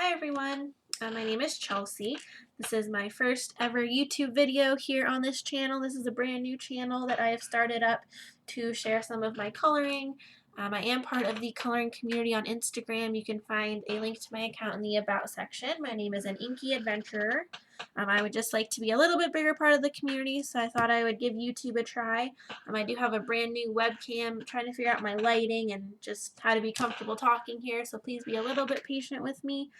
Hi everyone, my name is Chelsea. This is my first ever YouTube video here on this channel. This is a brand new channel that I have started up to share some of my coloring. I am part of the coloring community on Instagram. You can find a link to my account in the About section. My name is an Inky Adventurer. I would just like to be a little bit bigger part of the community, so I thought I would give YouTube a try. I do have a brand new webcam. I'm trying to figure out my lighting and just how to be comfortable talking here, so please be a little bit patient with me.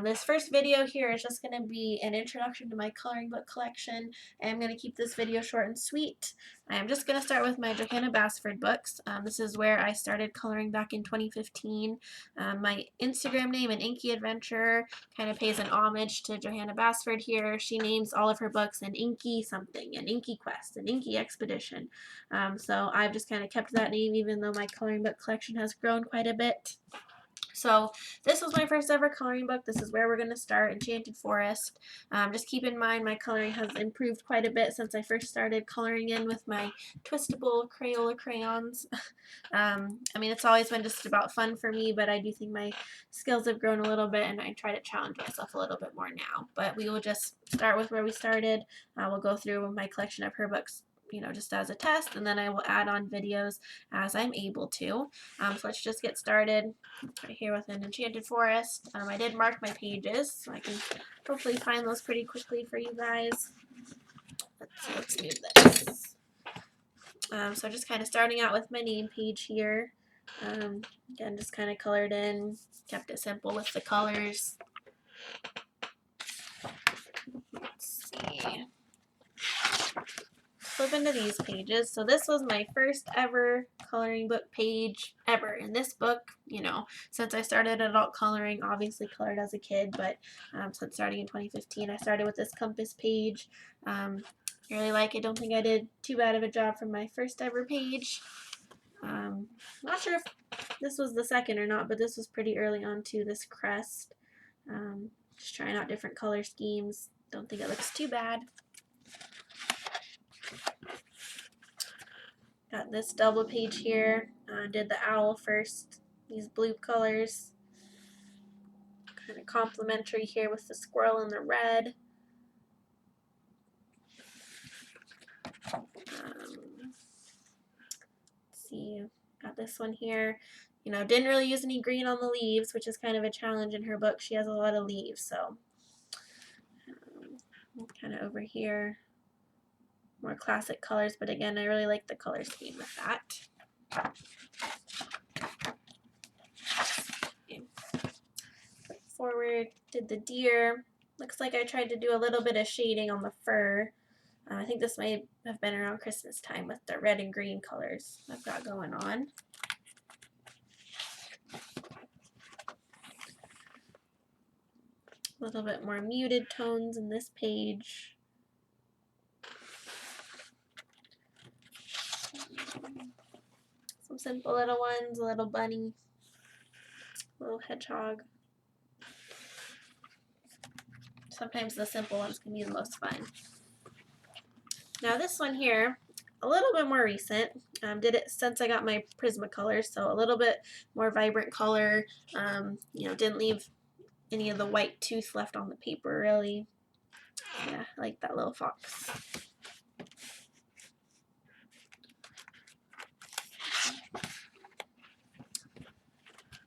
This first video here is just going to be an introduction to my coloring book collection. I'm going to keep this video short and sweet. I'm just going to start with my Johanna Basford books. This is where I started coloring back in 2015. My Instagram name, An Inky Adventurer, kind of pays an homage to Johanna Basford here. She names all of her books an Inky something, an Inky Quest, an Inky Expedition. So I've just kind of kept that name even though my coloring book collection has grown quite a bit. So this was my first ever coloring book. This is where we're going to start, Enchanted Forest. Just keep in mind my coloring has improved quite a bit since I first started coloring in with my twistable Crayola crayons. It's always been just about fun for me, but I do think my skills have grown a little bit and I try to challenge myself a little bit more now. But we will just start with where we started. We'll go through my collection of her books, just as a test, and then I will add on videos as I'm able to. So let's just get started right here with an Enchanted Forest. I did mark my pages, so I can hopefully find those pretty quickly for you guys. Let's move this. So just kind of starting out with my name page here. Again, just kind of colored in, kept it simple with the colors. Let's see. Flip into these pages. So this was my first ever coloring book page ever. And this book, since I started adult coloring, obviously colored as a kid, but since starting in 2015, I started with this compass page. I really like it. Don't think I did too bad of a job for my first ever page. Not sure if this was the second or not, but this was pretty early on too, this crest. Just trying out different color schemes. Don't think it looks too bad. Got this double page here. Did the owl first. These blue colors. Kind of complementary here with the squirrel and the red. Let's see. Got this one here. Didn't really use any green on the leaves, which is kind of a challenge in her book. She has a lot of leaves, so kind of over here. More classic colors, but again, I really like the color scheme with that. Okay. Forward, did the deer. Looks like I tried to do a little bit of shading on the fur. I think this may have been around Christmas time with the red and green colors I've got going on. A little bit more muted tones in this page. Some simple little ones, a little bunny, a little hedgehog. Sometimes the simple ones can be the most fun. Now this one here, a little bit more recent. Did it since I got my Prismacolor, so a little bit more vibrant color. Didn't leave any of the white tooth left on the paper really. Yeah, I like that little fox.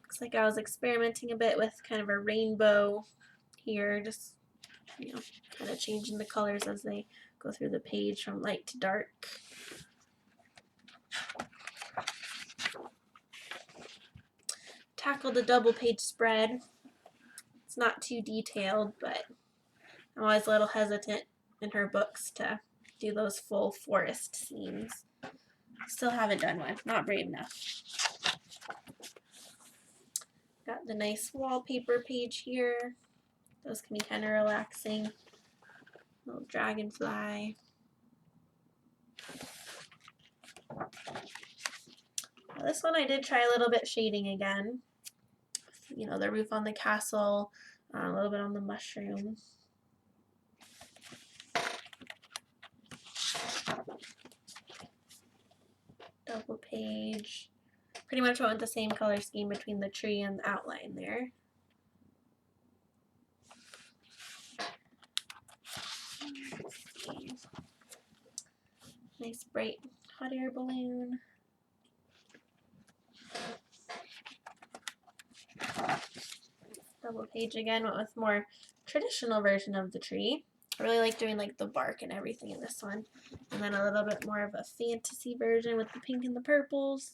Looks like I was experimenting a bit with kind of a rainbow here, just kind of changing the colors as they go through the page from light to dark. Tackled a double page spread. It's not too detailed, but I'm always a little hesitant in her books to do those full forest scenes. Still haven't done one, not brave enough. Got the nice wallpaper page here. Those can be kind of relaxing. Little dragonfly. Now this one I did try a little bit shading again. The roof on the castle, a little bit on the mushroom. Double page. Pretty much went with the same color scheme between the tree and the outline there. Nice bright hot air balloon. Double page again, went with more traditional version of the tree. I really like doing like the bark and everything in this one. And then a little bit more of a fantasy version with the pink and the purples.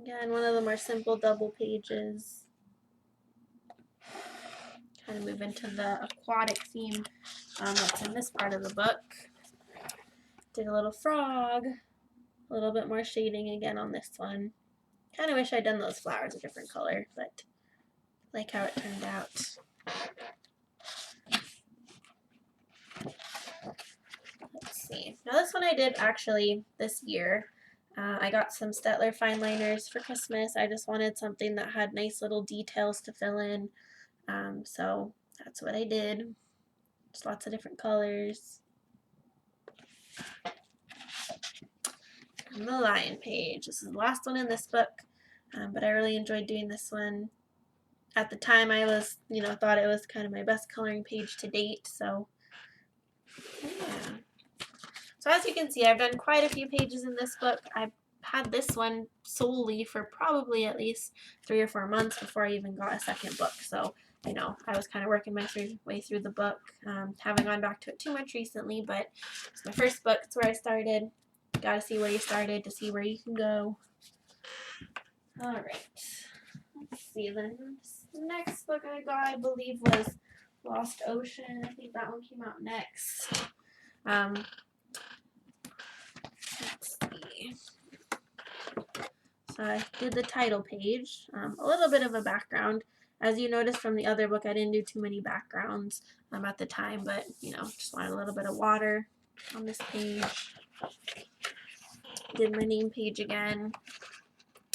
Again, one of the more simple double pages. Kind of move into the aquatic theme that's in this part of the book. Did a little frog, a little bit more shading again on this one. Kind of wish I'd done those flowers a different color, but I like how it turned out. Let's see. Now this one I did actually this year. I got some Stettler fine liners for Christmas. I just wanted something that had nice little details to fill in. So that's what I did. Just lots of different colors. And the lion page. This is the last one in this book, but I really enjoyed doing this one. At the time I was, thought it was kind of my best coloring page to date, so yeah. So as you can see, I've done quite a few pages in this book. I've had this one solely for probably at least 3 or 4 months before I even got a second book. So, I was kind of working my way through the book. Haven't gone back to it too much recently, but it's my first book. It's where I started. Got to see where you started to see where you can go. All right. Let's see. The next book I got, I believe, was Lost Ocean. I think that one came out next. Let's see. So I did the title page, a little bit of a background. As you noticed from the other book, I didn't do too many backgrounds at the time, but just wanted a little bit of water on this page. Did my name page again.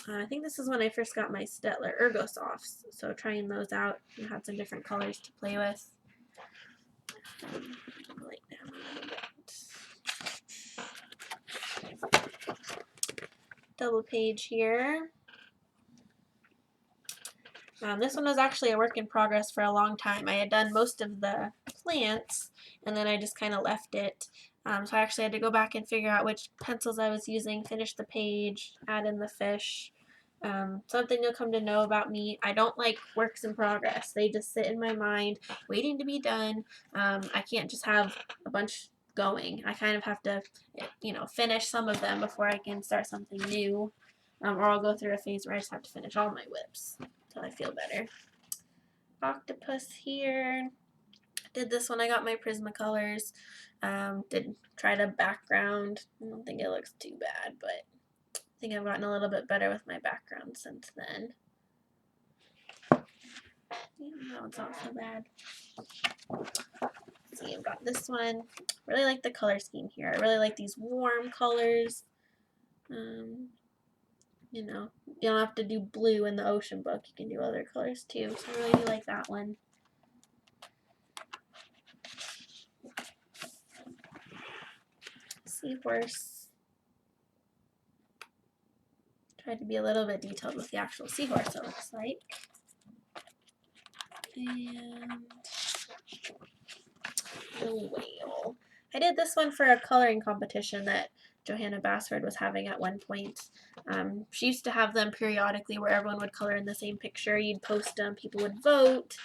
I think this is when I first got my Stettler Ergo Softs, so trying those out and had some different colors to play with. Light down a little bit. Double page here. This one was actually a work in progress for a long time. I had done most of the plants and then I just kind of left it. So I actually had to go back and figure out which pencils I was using, finish the page, add in the fish. Something you'll come to know about me, I don't like works in progress. They just sit in my mind waiting to be done. I can't just have a bunch going. I kind of have to, finish some of them before I can start something new. Or I'll go through a phase where I just have to finish all my whips until I feel better. Octopus here. Did this one, I got my Prismacolors. Did try to background. I don't think it looks too bad, but I think I've gotten a little bit better with my background since then. Yeah, no, it's not so bad. Let's see, I've got this one. Really like the color scheme here. I really like these warm colors. You don't have to do blue in the ocean book. You can do other colors too. So I really do like that one. Seahorse. Tried to be a little bit detailed with the actual seahorse, it looks like. And the whale. I did this one for a coloring competition that Johanna Basford was having at one point. She used to have them periodically where everyone would color in the same picture. You'd post them, people would vote.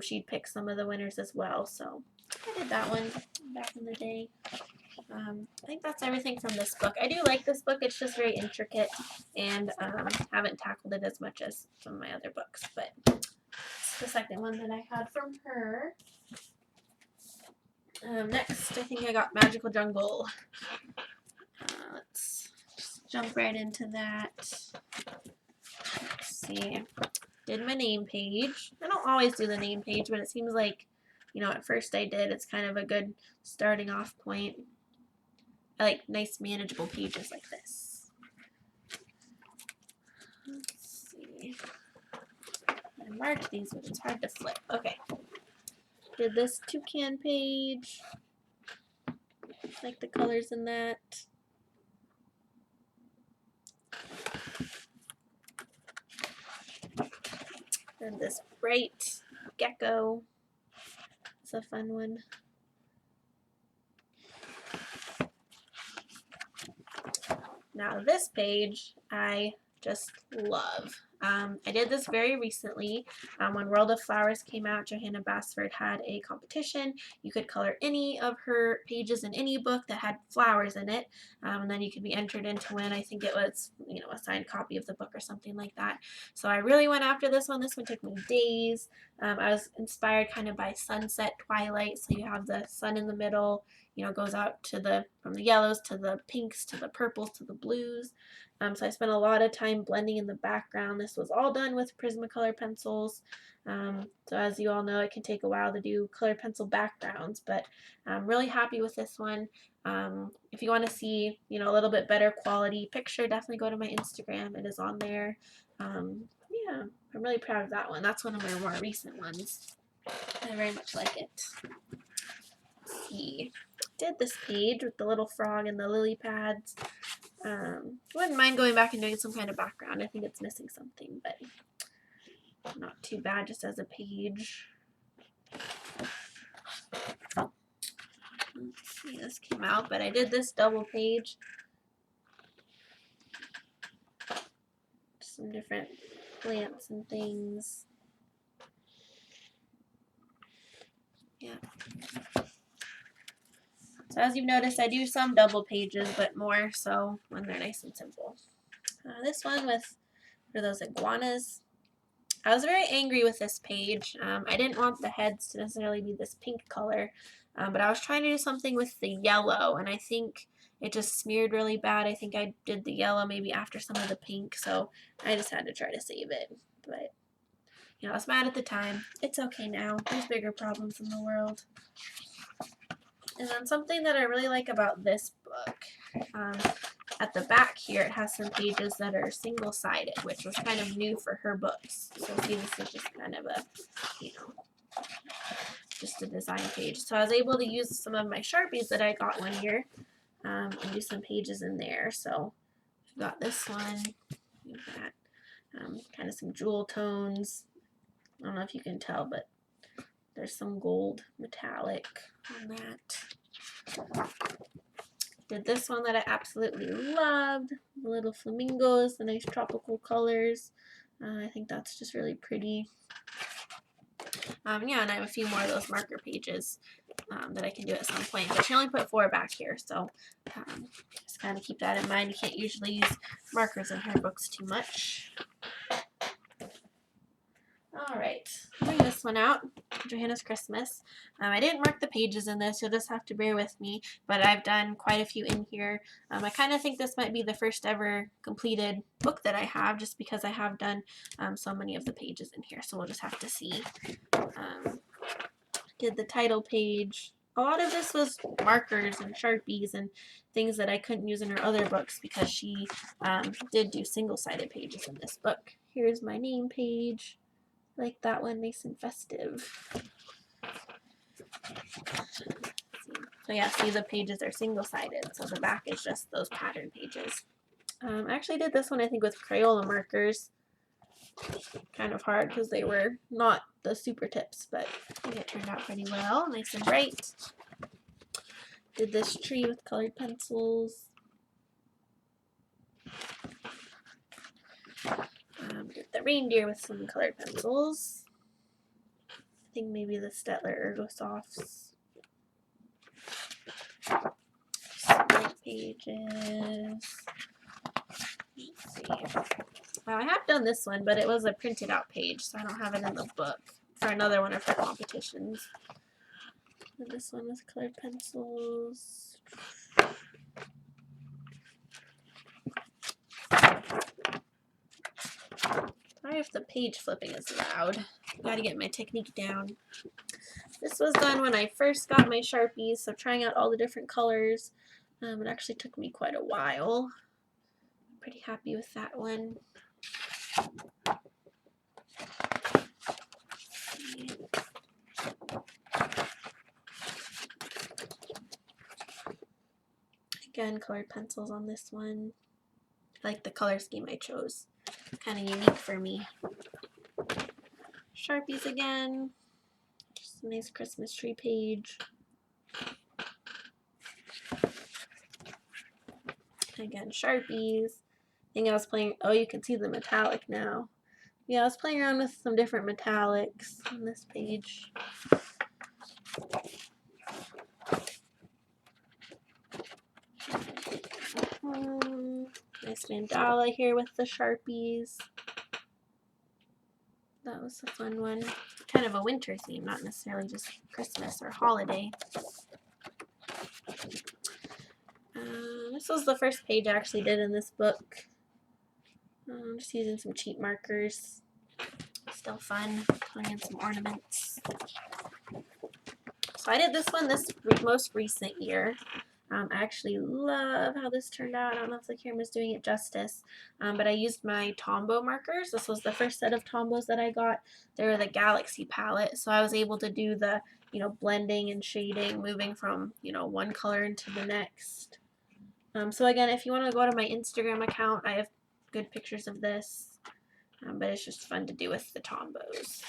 She'd pick some of the winners as well. So I did that one back in the day. I think that's everything from this book. I do like this book. It's just very intricate and haven't tackled it as much as some of my other books. But it's the second one that I had from her. Next, I think I got Magical Jungle. Let's just jump right into that. Let's see. Did my name page. I don't always do the name page, but it seems like, at first I did. It's kind of a good starting off point. I like nice manageable pages like this. Let's see. I marked these, but it's hard to flip. Okay. Did this toucan page. Like the colors in that. And this bright gecko. It's a fun one. Now this page I just love. I did this very recently. When World of Flowers came out, Johanna Basford had a competition. You could color any of her pages in any book that had flowers in it, and then you could be entered in to win. I think it was, a signed copy of the book or something like that. So I really went after this one. This one took me days. I was inspired kind of by sunset twilight. So you have the sun in the middle, goes out to from the yellows to the pinks to the purples to the blues. So I spent a lot of time blending in the background. This was all done with Prismacolor pencils. So as you all know, it can take a while to do colored pencil backgrounds, but I'm really happy with this one. If you want to see, a little bit better quality picture, definitely go to my Instagram. It is on there. Yeah, I'm really proud of that one. That's one of my more recent ones. I very much like it. Let's see. Did this page with the little frog and the lily pads. Wouldn't mind going back and doing some kind of background. I think it's missing something, but not too bad just as a page. Let's see, this came out, but I did this double page. Some different plants and things. Yeah. So as you've noticed, I do some double pages, but more so when they're nice and simple. This one for those iguanas. I was very angry with this page. I didn't want the heads to necessarily be this pink color, but I was trying to do something with the yellow, and I think it just smeared really bad. I think I did the yellow maybe after some of the pink, so I just had to try to save it. But, I was mad at the time. It's okay now. There's bigger problems in the world. And then something that I really like about this book, at the back here, it has some pages that are single-sided, which was kind of new for her books. So see, this is just kind of a, just a design page. So I was able to use some of my Sharpies that I got one year and do some pages in there. So I've got this one, we've got kind of some jewel tones. I don't know if you can tell, but there's some gold metallic on that. Did this one that I absolutely loved. The little flamingos, the nice tropical colors. I think that's just really pretty. Yeah, and I have a few more of those marker pages that I can do at some point. But she only put 4 back here, so just kind of keep that in mind. You can't usually use markers in her books too much. Alright, bring this one out, Johanna's Christmas. I didn't mark the pages in this, you'll just have to bear with me, but I've done quite a few in here. I kind of think this might be the first ever completed book that I have, just because I have done so many of the pages in here, so we'll just have to see. Did the title page. A lot of this was markers and Sharpies and things that I couldn't use in her other books because she did do single-sided pages in this book. Here's my name page. Like that one, nice and festive. So yeah, see, the pages are single-sided, so the back is just those pattern pages. I actually did this one, I think, with Crayola markers. Kind of hard because they were not the super tips, but I think it turned out pretty well, nice and bright. Did this tree with colored pencils. Did the reindeer with some colored pencils. I think maybe the Stettler Ergo Softs. Some blank pages. Let's see. Well, I have done this one, but it was a printed out page, so I don't have it in the book for another one of her competitions. And this one with colored pencils. Sorry if the page flipping is loud. Gotta get my technique down. This was done when I first got my Sharpies, so trying out all the different colors. It actually took me quite a while. I'm pretty happy with that one. Again, colored pencils on this one. I like the color scheme I chose. Kind of unique for me. Sharpies again. Just a nice Christmas tree page. Again, Sharpies. I think I was playing, oh, you can see the metallic now. Yeah, I was playing around with some different metallics on this page. Nice mandala here with the Sharpies. That was a fun one. Kind of a winter theme, not necessarily just Christmas or holiday. This was the first page I actually did in this book. I'm just using some cheap markers. Still fun. Putting in some ornaments. So I did this one this most recent year. I actually love how this turned out. I don't know if the camera's doing it justice, but I used my Tombow markers. This was the first set of Tombows that I got. They were the Galaxy palette, so I was able to do the, blending and shading, moving from, one color into the next. So again, if you want to go to my Instagram account, I have good pictures of this, but it's just fun to do with the Tombows.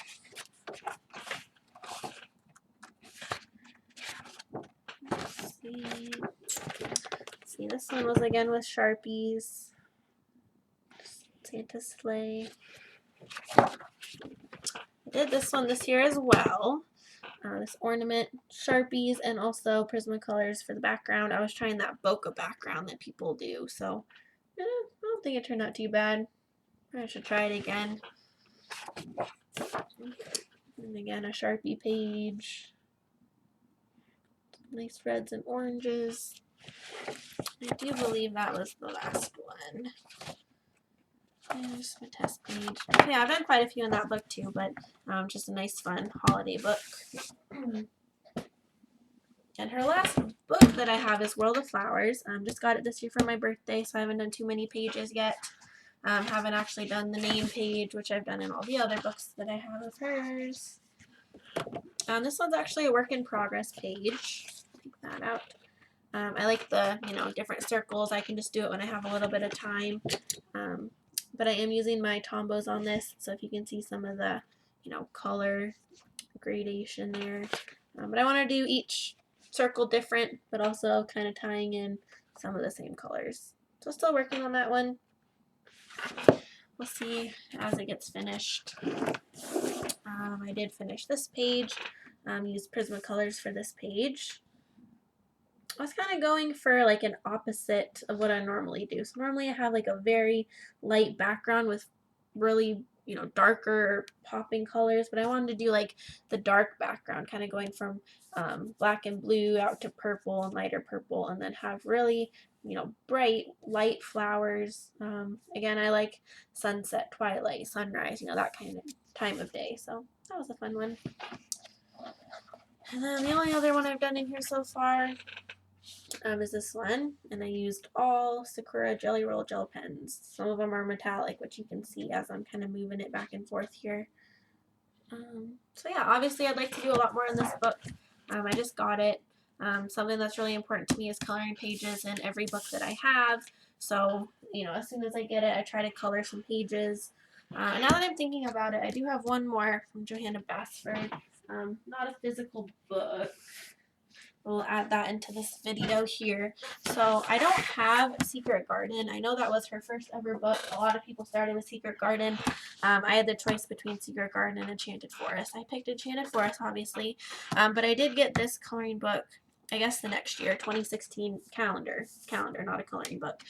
See, this one was again with Sharpies. Santa's sleigh. I did this one this year as well. This ornament, Sharpies, and also Prismacolors for the background. I was trying that bokeh background that people do, so I don't think it turned out too bad. I should try it again. And again, a Sharpie page. Nice reds and oranges. I do believe that was the last one. There's my test page. Yeah, I've done quite a few in that book too, but just a nice, fun holiday book. And her last book that I have is World of Flowers. Just got it this year for my birthday, so I haven't done too many pages yet. Haven't actually done the name page, which I've done in all the other books that I have of hers. This one's actually a work in progress page. Take that out. I like the, different circles. I can just do it when I have a little bit of time. But I am using my Tombows on this, so if you can see some of the, color gradation there. But I want to do each circle different, but also kind of tying in some of the same colors. So still working on that one. We'll see as it gets finished. I did finish this page. Used Prismacolors for this page. I was kind of going for like an opposite of what I normally do. So normally I have like a very light background with really, darker popping colors, but I wanted to do like the dark background, kind of going from black and blue out to purple and lighter purple, and then have really, bright light flowers. Again, I like sunset, twilight, sunrise, that kind of time of day. So that was a fun one. And then the only other one I've done in here so far is this one, and I used all Sakura Jelly Roll gel pens. Some of them are metallic, which you can see as I'm kind of moving it back and forth here. So yeah, obviously I'd like to do a lot more in this book. I just got it. Something that's really important to me is coloring pages in every book that I have. So, as soon as I get it, I try to color some pages. Now that I'm thinking about it, I do have one more from Johanna Basford. Not a physical book. We'll add that into this video here. So I don't have Secret Garden. I know that was her first ever book. A lot of people started with Secret Garden. I had the choice between Secret Garden and Enchanted Forest. I picked Enchanted Forest, obviously. But I did get this coloring book, I guess the next year, 2016 calendar, not a coloring book.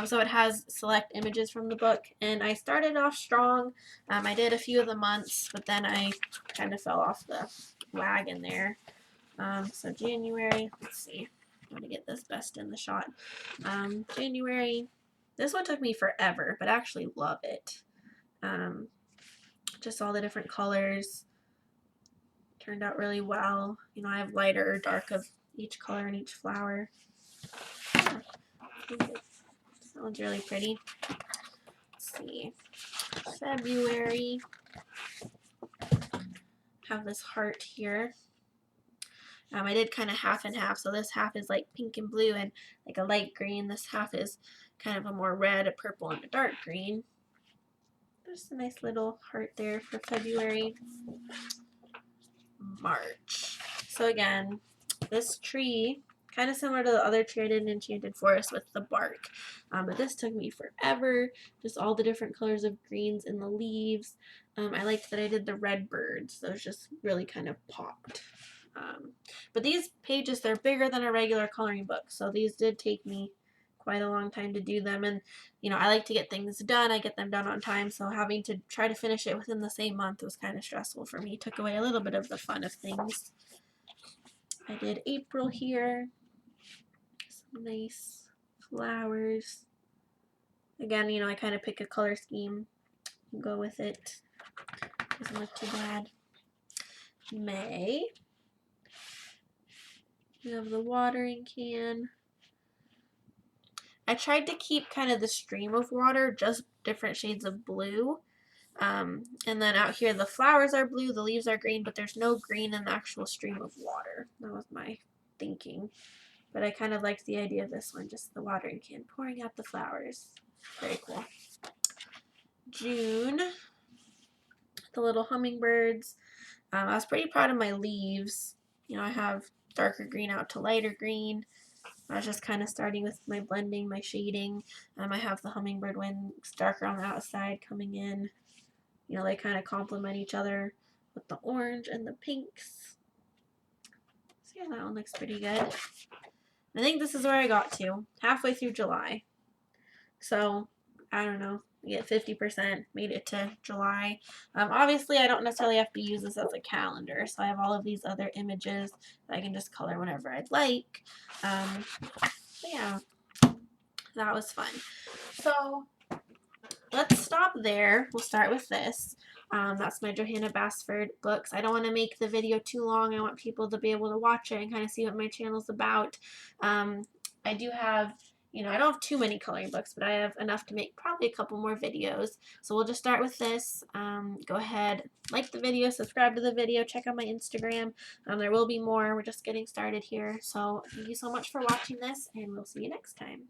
So it has select images from the book. And I started off strong. I did a few of the months, but then I kind of fell off the wagon there. So January, let's see, I'm going to get this best in the shot. January, this one took me forever, but I actually love it. Just all the different colors turned out really well. I have lighter or dark of each color in each flower. Yeah, that one's really pretty. Let's see, February, have this heart here. I did kind of half and half, so this half is like pink and blue and like a light green. This half is kind of a more red, a purple, and a dark green. There's a nice little heart there for February, March. So again, this tree, kind of similar to the other tree I did in Enchanted Forest with the bark. But this took me forever, just all the different colors of greens in the leaves. I liked that I did the red birds. Those just really kind of popped. But these pages, they're bigger than a regular coloring book, so these did take me quite a long time to do them. And you know, I like to get things done. I get them done on time, so having to try to finish it within the same month was kind of stressful for me. It took away a little bit of the fun of things. I did April here. Some nice flowers. Again, you know, I kind of pick a color scheme and go with it. Doesn't look too bad. May. We have the watering can. I tried to keep kind of the stream of water, just different shades of blue. And then out here, the flowers are blue, the leaves are green, but there's no green in the actual stream of water. That was my thinking. But I kind of liked the idea of this one, just the watering can pouring out the flowers. Very cool. June, the little hummingbirds. I was pretty proud of my leaves. You know, I have darker green out to lighter green. I was just kind of starting with my blending, my shading. I have the hummingbird wings darker on the outside coming in. You know, they kind of complement each other with the orange and the pinks. So yeah, that one looks pretty good. I think this is where I got to, halfway through July. So, I don't know, I get 50%, made it to July. Obviously, I don't necessarily have to use this as a calendar, so I have all of these other images that I can just color whenever I'd like. But yeah, that was fun. So, let's stop there. We'll start with this. That's my Johanna Basford books. I don't want to make the video too long. I want people to be able to watch it and kind of see what my channel's about. I do have, you know, I don't have too many coloring books, but I have enough to make probably a couple more videos. So we'll just start with this. Go ahead, like the video, subscribe to the video, check out my Instagram. There will be more. We're just getting started here. So thank you so much for watching this, and we'll see you next time.